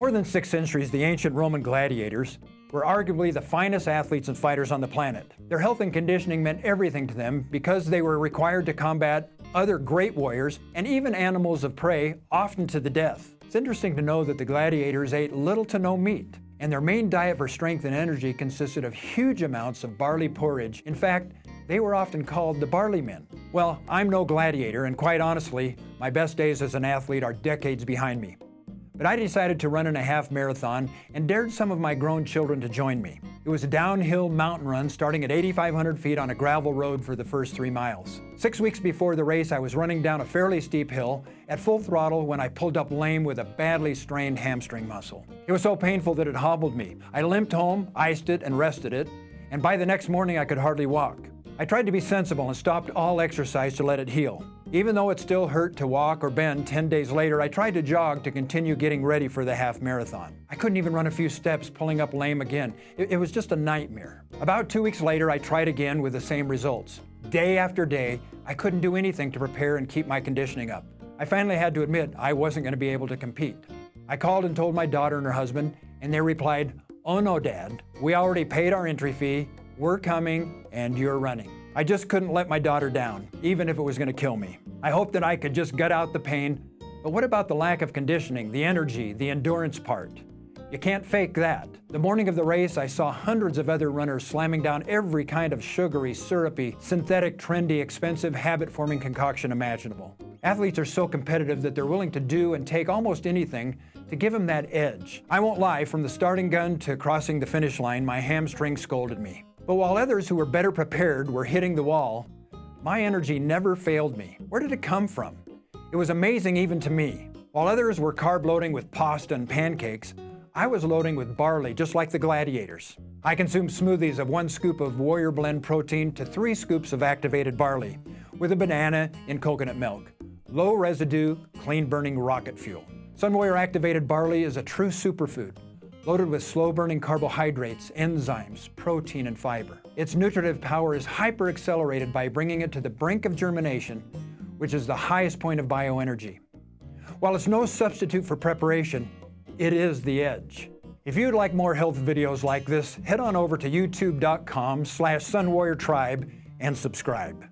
more than 6 centuries, the ancient Roman gladiators were arguably the finest athletes and fighters on the planet. Their health and conditioning meant everything to them because they were required to combat other great warriors and even animals of prey, often to the death. It's interesting to know that the gladiators ate little to no meat, and their main diet for strength and energy consisted of huge amounts of barley porridge. In fact, they were often called the barley men. Well, I'm no gladiator, and quite honestly, my best days as an athlete are decades behind me. But I decided to run in a half marathon and dared some of my grown children to join me. It was a downhill mountain run starting at 8,500 feet on a gravel road for the first 3 miles. 6 weeks before the race, I was running down a fairly steep hill at full throttle when I pulled up lame with a badly strained hamstring muscle. It was so painful that it hobbled me. I limped home, iced it, and rested it, and by the next morning I could hardly walk. I tried to be sensible and stopped all exercise to let it heal. Even though it still hurt to walk or bend 10 days later, I tried to jog to continue getting ready for the half marathon. I couldn't even run a few steps, pulling up lame again. It was just a nightmare. About 2 weeks later, I tried again with the same results. Day after day, I couldn't do anything to prepare and keep my conditioning up. I finally had to admit I wasn't going to be able to compete. I called and told my daughter and her husband, and they replied, "Oh no, Dad, we already paid our entry fee, we're coming, and you're running." I just couldn't let my daughter down, even if it was going to kill me. I hoped that I could just gut out the pain, but what about the lack of conditioning, the energy, the endurance part? You can't fake that. The morning of the race, I saw hundreds of other runners slamming down every kind of sugary, syrupy, synthetic, trendy, expensive, habit-forming concoction imaginable. Athletes are so competitive that they're willing to do and take almost anything to give them that edge. I won't lie, from the starting gun to crossing the finish line, my hamstring scolded me. But while others who were better prepared were hitting the wall, my energy never failed me. Where did it come from? It was amazing even to me. While others were carb loading with pasta and pancakes, I was loading with barley, just like the gladiators. I consumed smoothies of 1 scoop of Warrior Blend protein to 3 scoops of activated barley, with a banana in coconut milk. Low residue, clean burning rocket fuel. Sunwarrior Activated Barley is a true superfood, loaded with slow-burning carbohydrates, enzymes, protein, and fiber. Its nutritive power is hyper-accelerated by bringing it to the brink of germination, which is the highest point of bioenergy. While it's no substitute for preparation, it is the edge. If you'd like more health videos like this, head on over to youtube.com/sunwarriortribe and subscribe.